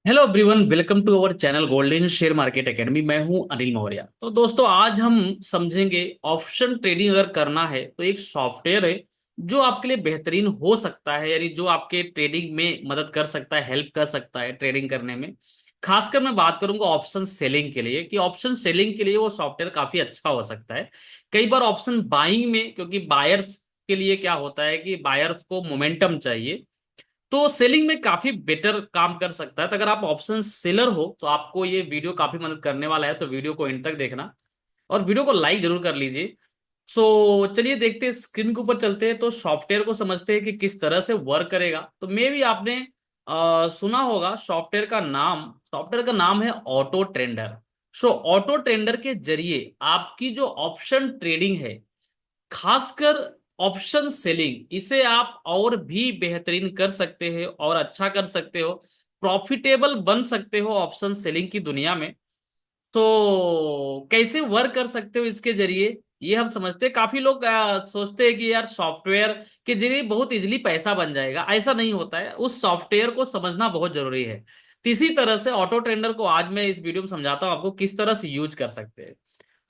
Hello everyone, welcome to our channel golden share market academy. मैं हूं अनिल मौर्य। तो दोस्तों, आज हम समझेंगे ऑप्शन ट्रेडिंग अगर करना है तो एक सॉफ्टवेयर है जो आपके लिए बेहतरीन हो सकता है, यानी जो आपके ट्रेडिंग में मदद कर सकता है, हेल्प कर सकता है ट्रेडिंग करने में। खासकर मैं बात करूंगा ऑप्शन सेलिंग के लिए, कि ऑप्शन सेलिंग के लिए वो सॉफ्टवेयर काफी अच्छा हो सकता है। कई बार ऑप्शन बाइंग में, क्योंकि बायर्स के लिए क्या होता है कि बायर्स को मोमेंटम चाहिए, तो सेलिंग में काफी बेटर काम कर सकता है। तो अगर आप ऑप्शन सेलर हो तो आपको ये वीडियो काफी मदद करने वाला है, तो वीडियो को एंड तक देखना और वीडियो को लाइक जरूर कर लीजिए। सो चलिए देखते हैं, स्क्रीन के ऊपर चलते हैं तो सॉफ्टवेयर को समझते हैं कि किस तरह से वर्क करेगा। तो मे भी आपने सुना होगा सॉफ्टवेयर का नाम है ऑटो ट्रेंडर। सो ऑटो ट्रेंडर के जरिए आपकी जो ऑप्शन ट्रेडिंग है, खासकर ऑप्शन सेलिंग, इसे आप और भी बेहतरीन कर सकते हैं और अच्छा कर सकते हो, प्रॉफिटेबल बन सकते हो ऑप्शन सेलिंग की दुनिया में। तो कैसे वर्क कर सकते हो इसके जरिए, ये हम समझते हैं। काफी लोग सोचते हैं कि यार सॉफ्टवेयर के जरिए बहुत इजीली पैसा बन जाएगा। ऐसा नहीं होता है, उस सॉफ्टवेयर को समझना बहुत जरूरी है। तो इसी तरह से ऑटो ट्रेंडर को आज मैं इस वीडियो में समझाता हूं आपको किस तरह से यूज कर सकते हैं।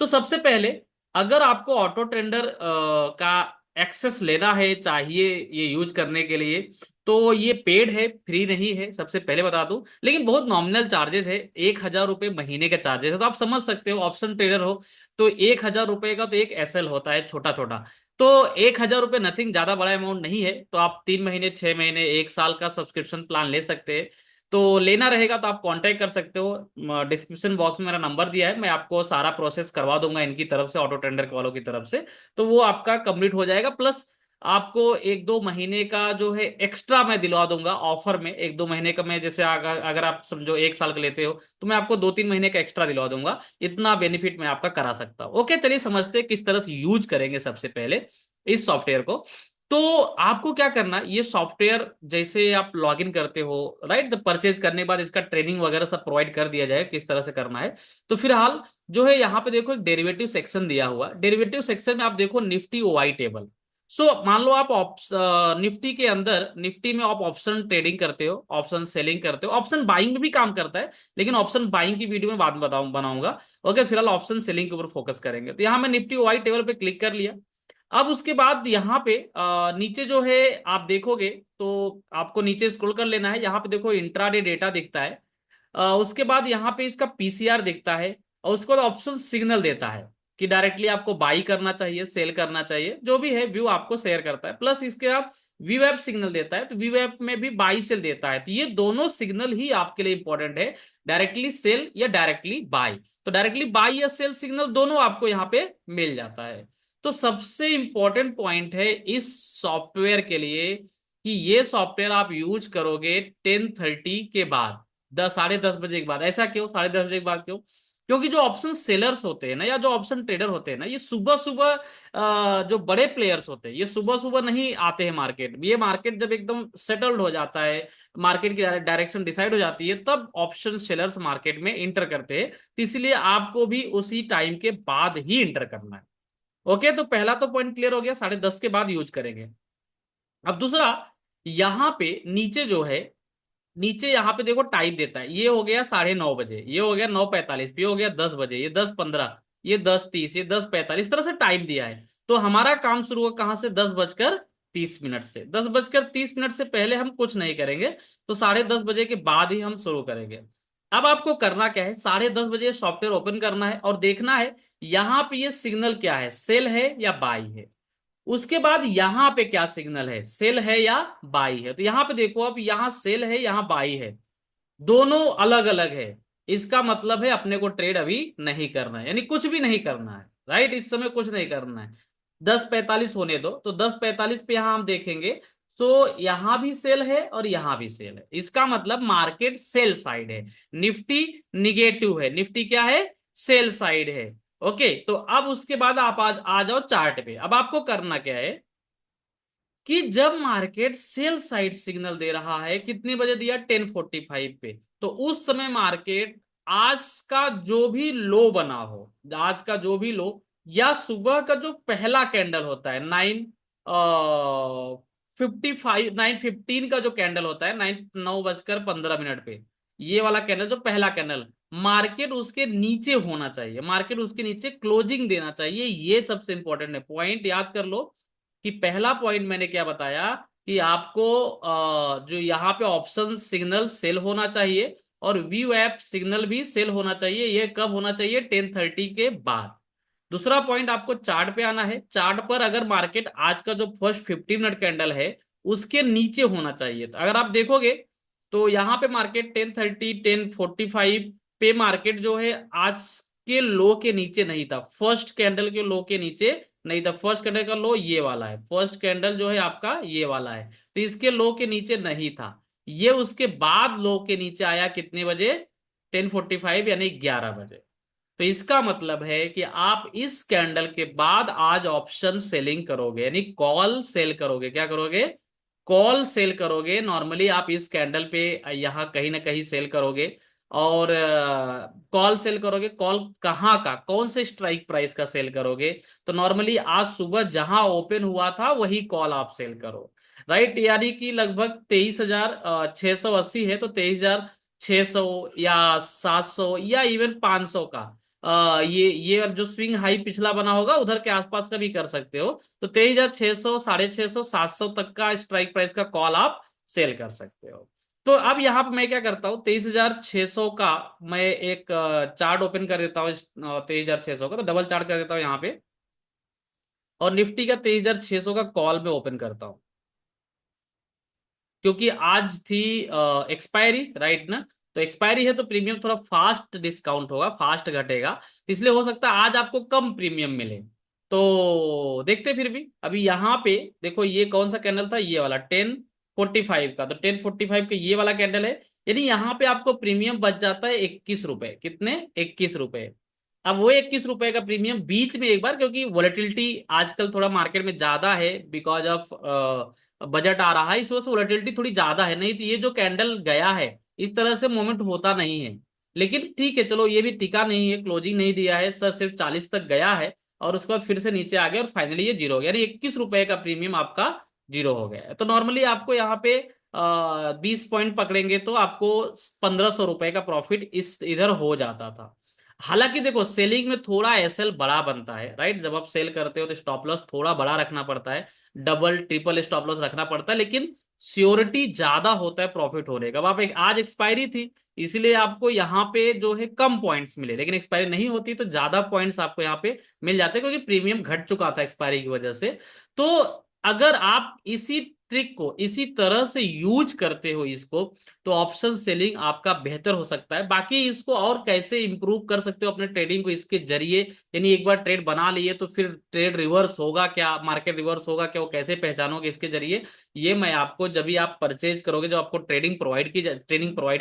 तो सबसे पहले, अगर आपको ऑटो ट्रेंडर का एक्सेस लेना है, चाहिए ये यूज करने के लिए, तो ये पेड है, फ्री नहीं है, सबसे पहले बता दूं। लेकिन बहुत नॉमिनल चार्जेस है, 1,000 रुपये महीने का चार्जेस है। तो आप समझ सकते हो, ऑप्शन ट्रेडर हो तो 1,000 रुपये का तो एक एसएल होता है, छोटा छोटा। तो 1,000 रुपये नथिंग, ज्यादा बड़ा अमाउंट नहीं है। तो आप 3 महीने, 6 महीने, 1 साल का सब्सक्रिप्शन प्लान ले सकते हैं। तो लेना रहेगा तो आप कांटेक्ट कर सकते हो। डिस्क्रिप्शन बॉक्स में मेरा नंबर दिया है, मैं आपको सारा प्रोसेस करवा दूंगा इनकी तरफ से, ऑटो टेंडर वालों की तरफ से। तो वो आपका कंप्लीट हो जाएगा। प्लस आपको 1-2 महीने का जो है एक्स्ट्रा मैं दिलवा दूंगा ऑफर में। 1-2 महीने का मैं, जैसे अगर आप समझो 1 साल का लेते हो तो मैं आपको 2-3 महीने का एक्स्ट्रा दिलवा दूंगा। इतना बेनिफिट मैं आपका करा सकता हूँ। ओके, चलिए समझते हैं किस तरह से यूज करेंगे सबसे पहले इस सॉफ्टवेयर को। तो आपको क्या करना, ये सॉफ्टवेयर जैसे आप लॉग इन करते हो, राइट, तो परचेज करने के बाद इसका ट्रेनिंग वगैरह सब प्रोवाइड कर दिया जाए किस तरह से करना है। तो फिलहाल जो है यहाँ पे देखो, एक डेरिवेटिव सेक्शन दिया हुआ। डेरिवेटिव सेक्शन में आप देखो निफ्टी ओआई टेबल। सो मान लो आप निफ्टी के अंदर, निफ्टी में आप ऑप्शन ट्रेडिंग करते हो, ऑप्शन सेलिंग करते हो, ऑप्शन बाइंग में भी काम करता है, लेकिन ऑप्शन बाइंग की वीडियो में बाद में बनाऊंगा। ओके, फिलहाल ऑप्शन सेलिंग के ऊपर फोकस करेंगे। तो यहाँ मैं निफ्टी ओआई टेबल पे क्लिक कर लिया। अब उसके बाद यहाँ पे नीचे जो है आप देखोगे, तो आपको नीचे स्क्रॉल कर लेना है। यहाँ पे देखो इंट्राडे डेटा दिखता है। उसके बाद यहाँ पे इसका पीसीआर दिखता है। और उसके बाद ऑप्शन सिग्नल देता है कि डायरेक्टली आपको बाई करना चाहिए, सेल करना चाहिए, जो भी है व्यू आपको शेयर करता है। प्लस इसके आप वीवेब सिग्नल देता है, तो वीवेब में भी बाई सेल देता है। तो ये दोनों सिग्नल ही आपके लिए इंपॉर्टेंट है, डायरेक्टली सेल या डायरेक्टली बाई। तो डायरेक्टली बाई या सेल सिग्नल दोनों आपको यहाँ पे मिल जाता है। तो सबसे इंपॉर्टेंट पॉइंट है इस सॉफ्टवेयर के लिए कि ये सॉफ्टवेयर आप यूज करोगे 10:30 के बाद, 10, 10:30 बजे के बाद। ऐसा क्यों 10:30 बजे के बाद, क्यों? क्योंकि जो ऑप्शन सेलर्स होते हैं ना, या जो ऑप्शन ट्रेडर होते हैं ना, ये सुबह सुबह जो बड़े प्लेयर्स होते हैं, ये सुबह सुबह नहीं आते हैं मार्केट में। ये मार्केट जब एकदम सेटल्ड हो जाता है, मार्केट की डायरेक्शन डिसाइड हो जाती है, तब ऑप्शन सेलर्स मार्केट में इंटर करते हैं। तो इसलिए आपको भी उसी टाइम के बाद ही इंटर करना है। ओके, तो पहला तो पॉइंट क्लियर हो गया, 10:30 के बाद यूज करेंगे। अब दूसरा, यहां पे नीचे जो है, नीचे यहाँ पे देखो टाइम देता है। ये हो गया 9:30 बजे, ये हो गया 9:45, ये हो गया 10 बजे, ये 10:15, ये 10:30, ये 10:45, इस तरह से टाइम दिया है। तो हमारा काम शुरू होगा कहाँ से, 10:30 से। 10:30 से पहले हम कुछ नहीं करेंगे। तो 10:30 बजे के बाद ही हम शुरू करेंगे। अब आपको करना क्या है, 10:30 बजे सॉफ्टवेयर ओपन करना है और देखना है यहाँ पे ये सिग्नल क्या है, सेल है या बाई है। उसके बाद यहां पे क्या सिग्नल है, सेल है या बाई है। तो यहां पे देखो, अब यहां सेल है, यहां बाई है, दोनों अलग अलग है। इसका मतलब है अपने को ट्रेड अभी नहीं करना है, यानी कुछ भी नहीं करना है, राइट, इस समय कुछ नहीं करना है। 10:45 होने दो, तो 10:45 पे यहां हम देखेंगे। सो यहां भी सेल है और यहां भी सेल है, इसका मतलब मार्केट सेल साइड है। निफ्टी निगेटिव है, निफ्टी क्या है, सेल साइड है। ओके, तो अब उसके बाद आप आ जाओ चार्ट पे। अब आपको करना क्या है कि जब मार्केट सेल साइड सिग्नल दे रहा है, कितने बजे दिया, 10:45 पे, तो उस समय मार्केट आज का जो भी लो बना हो, आज का जो भी लो, या सुबह का जो पहला कैंडल होता है 9:55, 9:15 का जो कैंडल होता है, 9:15 पे, ये वाला कैंडल जो पहला कैंडल, मार्केट उसके नीचे होना चाहिए, मार्केट उसके नीचे क्लोजिंग देना चाहिए। ये सबसे इंपॉर्टेंट है, पॉइंट याद कर लो कि पहला पॉइंट मैंने क्या बताया कि आपको जो यहाँ पे ऑप्शन सिग्नल सेल होना चाहिए और व्यू ऐप सिग्नल भी सेल होना चाहिए। ये कब होना चाहिए? 10:30 के बाद। दूसरा पॉइंट, आपको चार्ट पे आना है। चार्ट पर अगर मार्केट आज का जो फर्स्ट 50 मिनट कैंडल है उसके नीचे होना चाहिए। तो अगर आप देखोगे तो यहाँ पे मार्केट 10:30 10:45 पे मार्केट जो है आज के लो के नीचे नहीं था, फर्स्ट कैंडल के लो के नीचे नहीं था। फर्स्ट कैंडल का लो ये वाला है, फर्स्ट कैंडल जो है आपका ये वाला है, तो इसके लो के नीचे नहीं था। ये उसके बाद लो के नीचे आया कितने बजे? 10:45 यानी 11 बजे। तो इसका मतलब है कि आप इस कैंडल के बाद आज ऑप्शन सेलिंग करोगे, यानी कॉल सेल करोगे। क्या करोगे? कॉल सेल करोगे। नॉर्मली आप इस कैंडल पे यहां कहीं ना कहीं सेल करोगे। और कॉल सेल करोगे, कॉल कहाँ का, कौन से स्ट्राइक प्राइस का सेल करोगे? तो नॉर्मली आज सुबह जहां ओपन हुआ था वही कॉल आप सेल करो। राइट, यानी कि लगभग 23,680 है, तो 23,600 या 700 या इवन 500 का ये जो स्विंग हाई पिछला बना होगा उधर के आसपास का भी कर सकते हो। तो 23,600, 650, 700 तक का स्ट्राइक प्राइस का कॉल आप सेल कर सकते हो। तो अब यहाँ पे मैं क्या करता हूँ, 23,600 का मैं एक चार्ट ओपन कर देता हूँ। 23,600 का तो डबल चार्ट कर देता हूँ यहाँ पे, और निफ्टी का 23,600 का कॉल में ओपन करता हूँ। क्योंकि आज थी एक्सपायरी, राइट ना? तो एक्सपायरी है तो प्रीमियम थोड़ा फास्ट डिस्काउंट होगा, फास्ट घटेगा, इसलिए हो सकता है आज आपको कम प्रीमियम मिले। तो देखते फिर भी। अभी यहाँ पे देखो, ये कौन सा कैंडल था? ये वाला 10:45 का। तो 10:45 का ये वाला कैंडल है, यानी यहाँ पे आपको प्रीमियम बच जाता है 21 रुपए। कितने? 21 रुपए। अब वो 21 रुपए का प्रीमियम बीच में एक बार, क्योंकि वोलेटिलिटी आजकल थोड़ा मार्केट में ज्यादा है बिकॉज ऑफ बजट आ रहा है, इस वजह से वोलेटिलिटी थोड़ी ज्यादा है। नहीं तो ये जो कैंडल गया है इस तरह से मोमेंट होता नहीं है। लेकिन ठीक है, चलो ये भी टिका नहीं है, क्लोजिंग नहीं दिया है सर, सिर्फ 40 तक गया है और उसके बाद फिर से नीचे आ गया और फाइनली ये जीरो हो गया, यानी 21 रुपए का प्रीमियम आपका जीरो हो गया है। तो नॉर्मली आपको यहाँ पे 20 पॉइंट पकड़ेंगे तो आपको 1,500 रुपए का प्रॉफिट इस इधर हो जाता था। हालांकि देखो, सेलिंग में थोड़ा एसएल बड़ा बनता है, राइट? जब आप सेल करते हो तो स्टॉप लॉस थोड़ा बड़ा रखना पड़ता है, डबल ट्रिपल स्टॉप लॉस रखना पड़ता है, लेकिन श्योरिटी ज्यादा होता है प्रॉफिट होने का। अब आप आज एक्सपायरी थी इसलिए आपको यहाँ पे जो है कम पॉइंट्स मिले, लेकिन एक्सपायरी नहीं होती तो ज्यादा पॉइंट्स आपको यहाँ पे मिल जाते हैं, क्योंकि प्रीमियम घट चुका था एक्सपायरी की वजह से। तो अगर आप इसी ट्रिक को इसी तरह से यूज करते हो इसको, तो ऑप्शन सेलिंग आपका बेहतर हो सकता है। बाकी इसको और कैसे इंप्रूव कर सकते हो अपने ट्रेडिंग को इसके जरिए, यानी एक बार ट्रेड बना लिए तो फिर ट्रेड रिवर्स होगा क्या, मार्केट रिवर्स होगा क्या, वो कैसे पहचानोगे इसके जरिए, ये मैं आपको जब भी आप परचेज करोगे, जब आपको ट्रेनिंग प्रोवाइड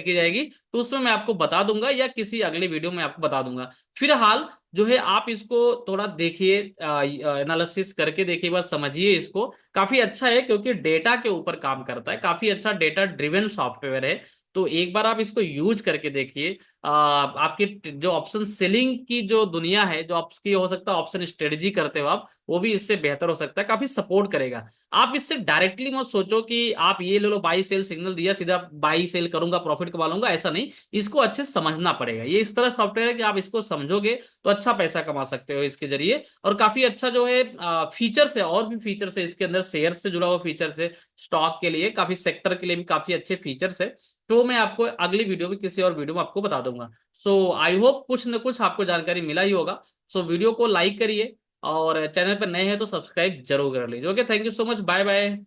की जाएगी तो उसमें मैं आपको बता दूंगा, या किसी अगले वीडियो में आपको बता दूंगा। फिलहाल जो है आप इसको थोड़ा देखिए, एनालिसिस करके देखिए, बस समझिए इसको। काफी अच्छा है क्योंकि डेटा के ऊपर काम करता है, काफी अच्छा डेटा ड्रिवन सॉफ्टवेयर है। तो एक बार आप इसको यूज करके देखिए। आपकी जो ऑप्शन सेलिंग की जो दुनिया है, जो आपकी हो सकता है ऑप्शन स्ट्रेटजी करते हो आप, वो भी इससे बेहतर हो सकता है, काफी सपोर्ट करेगा। आप इससे डायरेक्टली मत सोचो कि आप ये ले लो, बाई सेल सिग्नल दिया सीधा बाई सेल करूंगा प्रॉफिट कमा लूंगा, ऐसा नहीं। इसको अच्छे से समझना पड़ेगा। ये इस तरह सॉफ्टवेयर है कि आप इसको समझोगे तो अच्छा पैसा कमा सकते हो इसके जरिए। और काफी अच्छा जो है फीचर्स है, और भी फीचर्स है इसके अंदर, शेयर से जुड़ा हुआ फीचर्स है, स्टॉक के लिए, काफी सेक्टर के लिए भी काफी अच्छे फीचर्स है। तो मैं आपको अगली वीडियो में, किसी और वीडियो में आपको बता दूंगा। सो आई होप कुछ न कुछ आपको जानकारी मिला ही होगा। सो वीडियो को लाइक करिए और चैनल पर नए हैं तो सब्सक्राइब जरूर कर लीजिए। Okay, thank you so much, bye bye.